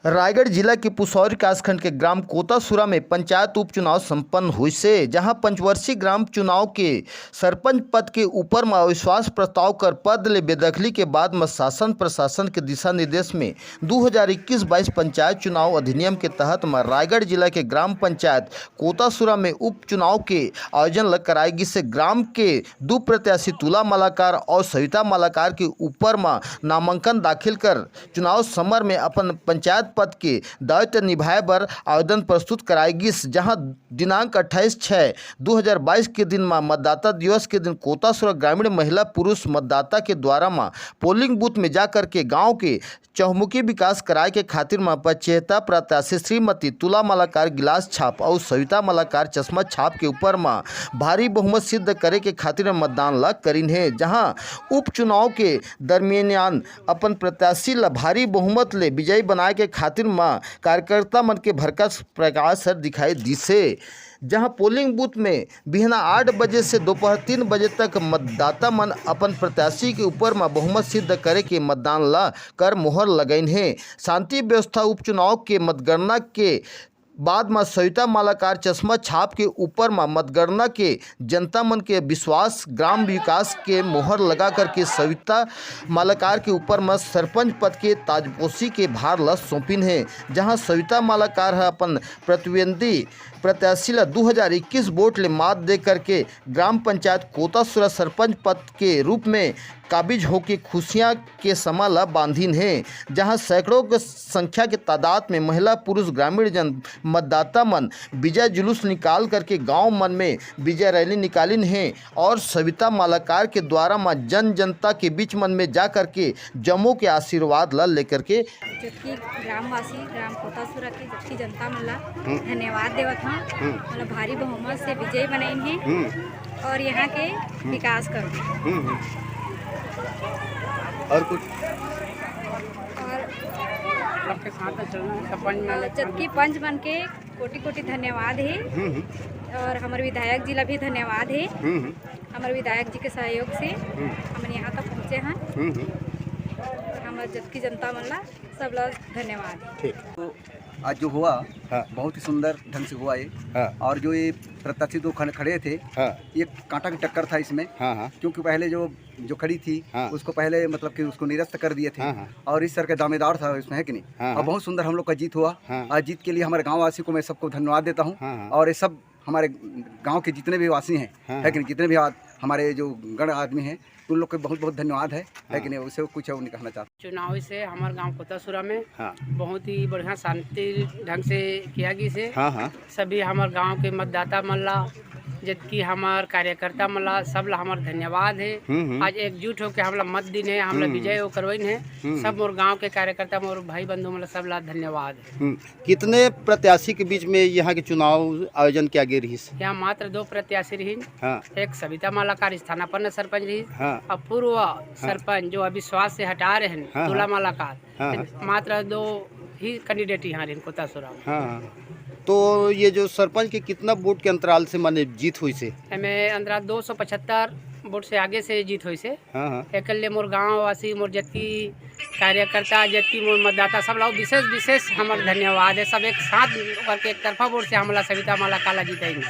रायगढ़ जिला के पुसौर कासखंड के ग्राम कोतासुरा में पंचायत उपचुनाव संपन्न हुई से जहां पंचवर्षीय ग्राम चुनाव के सरपंच पद के ऊपर में अविश्वास प्रस्ताव कर पद ले बेदखली के बाद में शासन प्रशासन के दिशा निर्देश में 2021-22 पंचायत चुनाव अधिनियम के तहत में रायगढ़ जिला के ग्राम पंचायत कोतासुरा में उपचुनाव के आयोजन कराएगी से ग्राम के 2 प्रत्याशी तुला मालाकार और सविता मालाकार के ऊपर में नामांकन दाखिल कर चुनाव समर में अपन पंचायत पद के दायित्व निभाए बर आवेदन प्रस्तुत कराएगी। जहां दिनांक 28/6/2022 के दिन में मतदाता दिवस के दिन कोतासुरा ग्रामीण महिला पुरुष मतदाता के द्वारा में पोलिंग बूथ में जाकर के गांव के चहुमुखी विकास कराए के खातिर में पचेता प्रत्याशी श्रीमती तुला मालाकार गिलास छाप और सविता मालाकार चश्मा छाप के ऊपर में भारी बहुमत सिद्ध करे के खातिर मतदान ला करीन है। जहां उपचुनाव के दरमियान अपन प्रत्याशी ला भारी बहुमत ले विजयी बनाए के खातिर में कार्यकर्ता मन के भरका प्रकाश सर दिखाई दिसे। जहां पोलिंग बूथ में बिहना 8 बजे से दोपहर 3 बजे तक मतदाता मन अपन प्रत्याशी के ऊपर में बहुमत सिद्ध करे के मतदान ला कर मोहर लगन है। शांति व्यवस्था उपचुनाव के मतगणना के बाद में सविता मालाकार चश्मा छाप के ऊपर में मतगणना के जनता मन के विश्वास ग्राम विकास के मोहर लगा करके सविता मालाकार के ऊपर में सरपंच पद के ताजपोशी के भार ला सौंपिन है। जहां सविता मालाकार है अपन प्रतिद्वंदी प्रत्याशी ला 2021 वोट ले मात दे करके ग्राम पंचायत कोतासुरा सरपंच पद के रूप में काबिज होकर खुशियां के समा ला बांधिन है। जहां सैकड़ों की संख्या के तादाद में महिला पुरुष ग्रामीण जन मतदाता मन विजय जुलूस निकाल करके गांव मन में विजय रैली निकालिन है और सविता मालाकार के द्वारा में जनता के बीच मन में जा करके जम्मू के आशीर्वाद ला लेकर के जबकि ग्रामवासी ग्राम कोतासुरा की जबकि जनता मन ला धन्यवाद देवत हूँ। मतलब भारी बहुमत से विजयी बनाइन है और यहाँ के विकास करो और कुछ और जबकि पंच मन के कोटि कोटि धन्यवाद है और हमारे विधायक जी ला भी धन्यवाद है। हमारे विधायक जी के सहयोग से हम यहाँ तक पहुँचे हैं। हमारे जबकि जनता मन ला सब ला धन्यवाद है। तो आज जो हुआ बहुत ही सुंदर ढंग से हुआ ये और जो ये प्रत्याशी 2 खड़े थे ये कांटा की टक्कर था इसमें क्योंकि पहले जो खड़ी थी उसको पहले मतलब कि उसको निरस्त कर दिए थे और इस सर का दावेदार था इसमें, है कि नहीं। और बहुत सुंदर हम लोग का जीत हुआ। आज जीत के लिए हमारे गाँव वासी को मैं सबको धन्यवाद देता हूँ और ये सब हमारे गांव के जितने भी वासी हैं, है कि नहीं, जितने भी हमारे जो गण आदमी हैं उन लोग को बहुत बहुत धन्यवाद है कि नहीं। उससे कुछ उन्हें कहना चाहता चुनाव से हमारे गांव कोतासुरा में बहुत ही बढ़िया शांति ढंग से किया गई से सभी हमारे गांव के मतदाता मल्ला जबकि हमार कार्यकर्ता मल्ला सब ला हमार धन्यवाद है। आज एकजुट होकर हमला मत दिन है, हमला विजय करवाइन है। सब मोर गांव के कार्यकर्ता मोर भाई बंधु मतलब सब ला धन्यवाद है। कितने प्रत्याशी के बीच में यहाँ के चुनाव आयोजन किया गया रही? यहाँ मात्र 2 प्रत्याशी रही। एक सविता मालाकार स्थानापन्न सरपंच रही और पूर्व सरपंच जो अविश्वास से हटा रहे हैं तुला मालाकार, मात्र 2 ही कैंडिडेट यहाँ रहे कोतासुरा। तो ये जो सरपंच के कितना वोट के अंतराल से माने जीत हुई से? हमें अंदर 275 वोट से आगे से जीत हुई से। एक मोर गाँव वासी मोर जबकि कार्यकर्ता जबकि मोर मतदाता सब लोग विशेष हमारे धन्यवाद है। सब एक साथ करके एक तरफा वोट से हमला सविता माला काला जीतेंगे।